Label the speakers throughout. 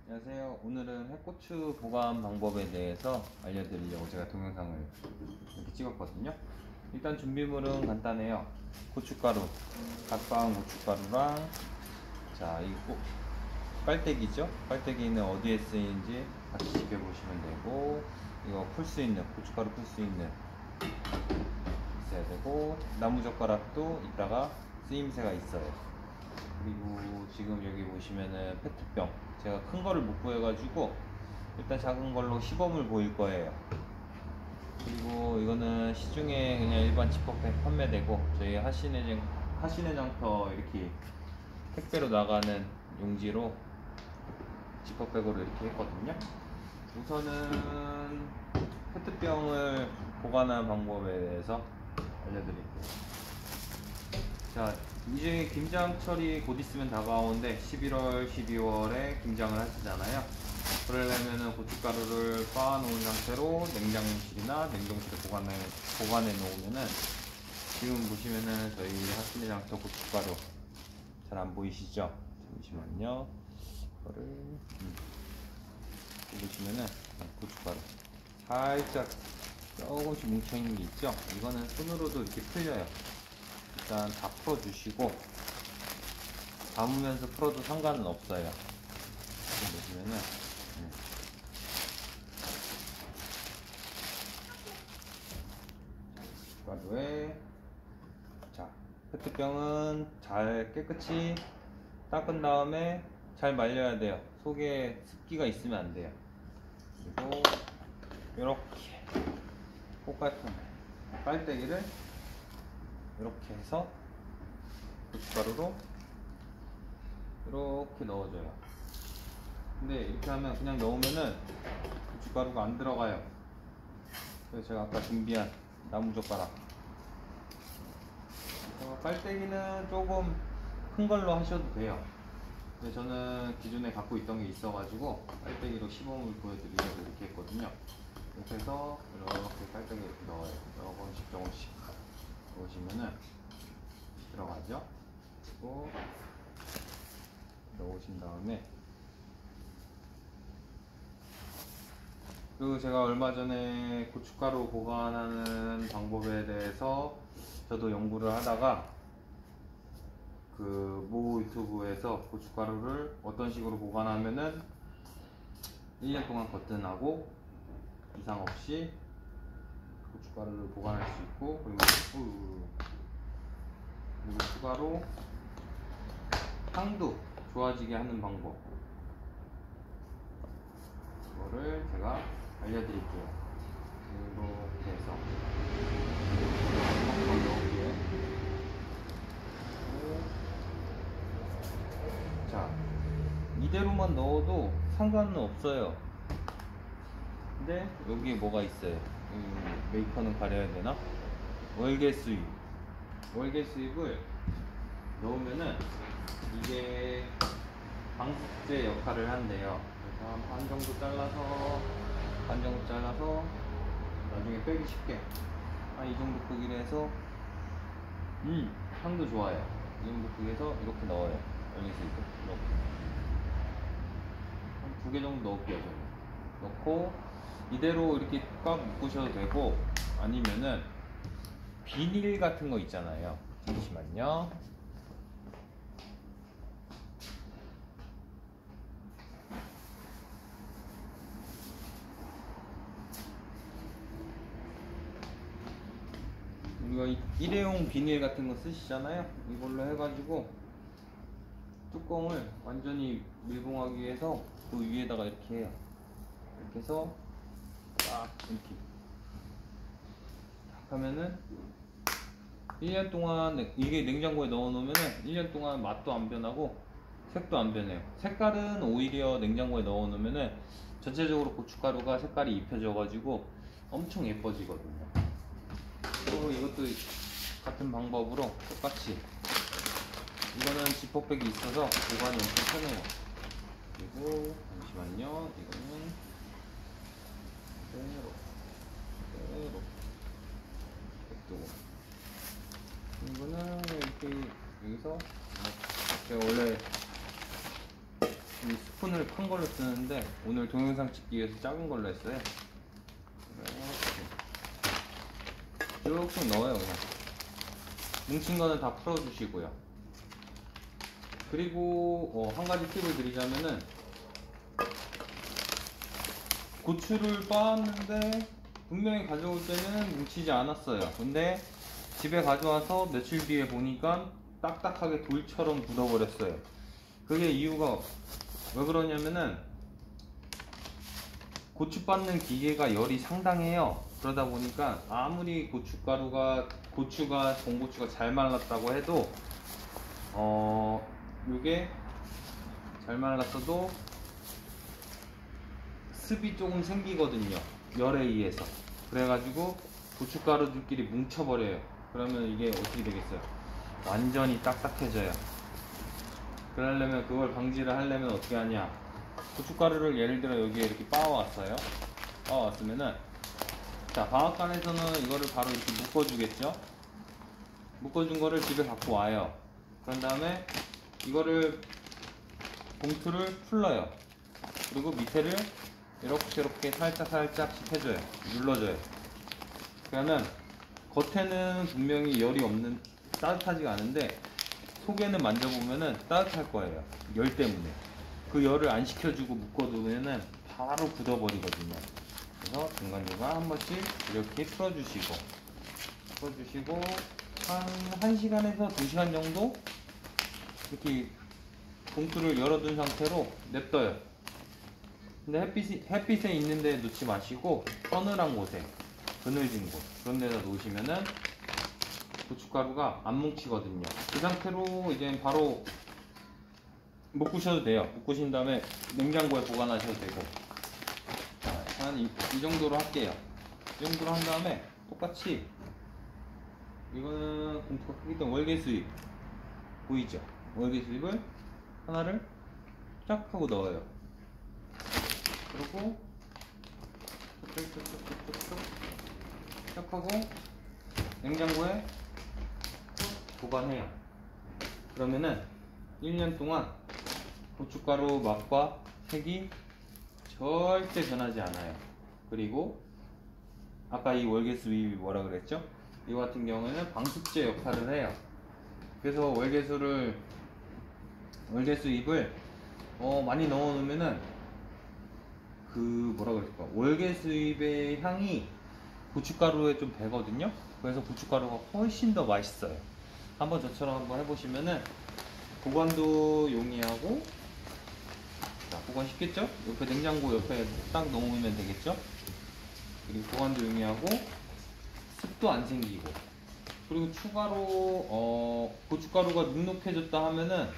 Speaker 1: 안녕하세요. 오늘은 해고추 보관 방법에 대해서 알려드리려고 제가 동영상을 이렇게 찍었거든요. 일단 준비물은 간단해요. 고춧가루, 갓바온 고춧가루랑 이 빨대기죠. 빨대기는 어디에 쓰이는지 같이 지켜보시면 되고, 이거 풀 수 있는 고춧가루 풀 수 있는 있어야 되고, 나무젓가락도 이따가 쓰임새가 있어요. 그리고 지금 여기 보시면은 페트병, 제가 큰 거를 못 구해가지고 일단 작은 걸로 시범을 보일 거예요. 그리고 이거는 시중에 그냥 일반 지퍼백 판매되고, 저희 하시네 장터 이렇게 택배로 나가는 용지로 지퍼백으로 이렇게 했거든요. 우선은 페트병을 보관하는 방법에 대해서 알려드릴게요. 자, 이제 김장철이 곧 있으면 다가오는데 11월, 12월에 김장을 하시잖아요. 그러려면은 고춧가루를 빻아놓은 상태로 냉장실이나 냉동실에 보관해 놓으면은, 지금 보시면은 저희 하시네 장터 고춧가루 잘 안 보이시죠? 잠시만요. 이거를 보시면은 고춧가루 살짝 조금씩 뭉쳐있는 게 있죠? 이거는 손으로도 이렇게 풀려요. 일단 다 풀어주시고, 담으면서 풀어도 상관은 없어요. 지금 보시면은 가루에, 자, 페트병은 잘 깨끗이 닦은 다음에 잘 말려야 돼요. 속에 습기가 있으면 안 돼요. 그리고 이렇게 똑같은 빨대기를 이렇게 해서 고춧가루로 이렇게 넣어줘요. 근데 이렇게 하면 그냥 넣으면은 고춧가루가 안 들어가요. 그래서 제가 아까 준비한 나무젓가락, 빨대기는 조금 큰 걸로 하셔도 돼요. 근데 저는 기존에 갖고 있던 게 있어가지고 빨대기로 시범을 보여드리려고 이렇게 했거든요. 이렇게 해서 이렇게 빨대기 이렇게 넣어요. 조금씩 넣으시면은 들어가죠. 그리고 넣으신 다음에, 그리고 제가 얼마 전에 고춧가루 보관하는 방법에 대해서 저도 연구를 하다가 모 유튜브에서 고춧가루를 어떤 식으로 보관하면은 1년 동안 거뜬하고 이상 없이 고춧가루를 보관할 수 있고, 그리고 추가로 향도 좋아지게 하는 방법, 이거를 제가 알려드릴게요. 이렇게 해서 넣을게요. 자, 이대로만 넣어도 상관은 없어요. 근데 여기에 뭐가 있어요. 메이커는 가려야 되나? 월계 수입을 넣으면은 이게 방수제 역할을 한대요. 그래서 반 정도 잘라서 나중에 빼기 쉽게 이 정도 크기로 해서 향도 좋아요. 이 정도 크기에서 이렇게 넣어요. 월계 수입을 이렇게 한 2개 정도 넣을게요. 저는 넣고 이대로 이렇게 꽉 묶으셔도 되고, 아니면은 비닐 같은 거 있잖아요. 잠시만요. 우리가 일회용 비닐 같은 거 쓰시잖아요. 이걸로 해가지고 뚜껑을 완전히 밀봉하기 위해서 그 위에다가 이렇게 해요. 이렇게 해서 딱 이렇게 딱 하면은 1년 동안, 이게 냉장고에 넣어 놓으면은 1년 동안 맛도 안 변하고 색도 안 변해요. 색깔은 오히려 냉장고에 넣어 놓으면은 전체적으로 고춧가루가 색깔이 입혀져 가지고 엄청 예뻐지거든요. 또 이것도 같은 방법으로 똑같이, 이거는 지퍼백이 있어서 보관이 엄청 편해요. 그리고 잠시만요, 이거는 그대로 또 이거는 이렇게 여기서, 제가 원래 이 스푼을 큰 걸로 쓰는데 오늘 동영상 찍기 위해서 작은 걸로 했어요. 이렇게 쭉쭉 넣어요. 그냥 뭉친 거는 다 풀어주시고요. 그리고 한 가지 팁을 드리자면은, 고추를 빻았는데 분명히 가져올 때는 뭉치지 않았어요. 근데 집에 가져와서 며칠 뒤에 보니까 딱딱하게 돌처럼 굳어버렸어요. 그게 이유가 왜 그러냐면은, 고추 빻는 기계가 열이 상당해요. 그러다 보니까 아무리 고추가 전고추가 잘 말랐다고 해도 요게 잘 말랐어도 습이 조금 생기거든요, 열에 의해서. 그래가지고 고춧가루들끼리 뭉쳐버려요. 그러면 이게 어떻게 되겠어요? 완전히 딱딱해져요. 그러려면, 그걸 방지를 하려면 어떻게 하냐, 고춧가루를 예를 들어 여기에 이렇게 빻아왔어요. 빻아왔으면은, 자, 방앗간에서는 이거를 바로 이렇게 묶어주겠죠. 묶어준 거를 집에 갖고 와요. 그런 다음에 이거를, 봉투를 풀러요. 그리고 밑에를 이렇게 살짝씩 해줘요. 눌러줘요. 그러면 겉에는 분명히 열이 없는, 따뜻하지가 않은데 속에는 만져보면은 따뜻할 거예요. 열 때문에. 그 열을 안 식혀주고 묶어두면은 바로 굳어버리거든요. 그래서 중간중간 한 번씩 이렇게 풀어주시고 한 1시간에서 2시간 정도 이렇게 봉투를 열어둔 상태로 냅둬요. 근데 햇빛에 있는데 놓지 마시고 서늘한 곳에, 그늘진 곳, 그런 데다 놓으시면은 고춧가루가 안 뭉치거든요. 그 상태로 이제 바로 묶으셔도 돼요. 묶으신 다음에 냉장고에 보관하셔도 되고. 한 이 정도로 할게요. 이 정도로 한 다음에 똑같이, 이거는 봉투가 크기 때문에 월계수잎 보이죠? 월계수잎을 하나를 쫙 하고 넣어요. 그리고 쫙 하고 냉장고에 보관해요. 그러면은 1년 동안 고춧가루 맛과 색이 절대 변하지 않아요. 그리고 아까 이 월계수잎이 뭐라 그랬죠? 이거 같은 경우에는 방습제 역할을 해요. 그래서 월계수잎을 많이 넣어 놓으면은, 그 뭐라 그럴까, 월계수잎의 향이 고춧가루에 좀 배거든요. 그래서 고춧가루가 훨씬 더 맛있어요. 한번 저처럼 한번 해보시면은 보관도 용이하고, 자, 보관 쉽겠죠? 옆에 냉장고 옆에 딱 넣으면 되겠죠? 그리고 보관도 용이하고 습도 안 생기고, 그리고 추가로 고춧가루가 눅눅해졌다 하면은,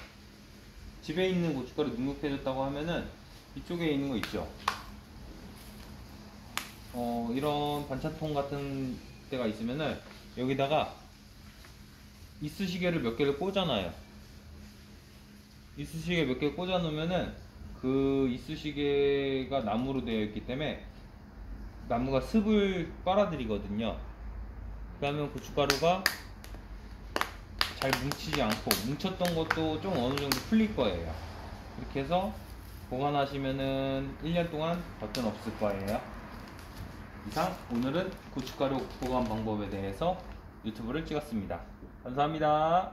Speaker 1: 집에 있는 고춧가루 눅눅해졌다고 하면은 이쪽에 있는 거 있죠? 이런 반찬통 같은 데가 있으면은 여기다가 이쑤시개를 몇 개를 꽂아놔요. 이쑤시개 몇 개 꽂아 놓으면은 그 이쑤시개가 나무로 되어 있기 때문에 나무가 습을 빨아들이거든요. 그러면 고춧가루가 잘 뭉치지 않고, 뭉쳤던 것도 좀 어느 정도 풀릴 거예요. 이렇게 해서 보관하시면은 1년 동안 걱정 없을 거예요. 이상, 오늘은 고춧가루 보관 방법에 대해서 유튜브를 찍었습니다. 감사합니다.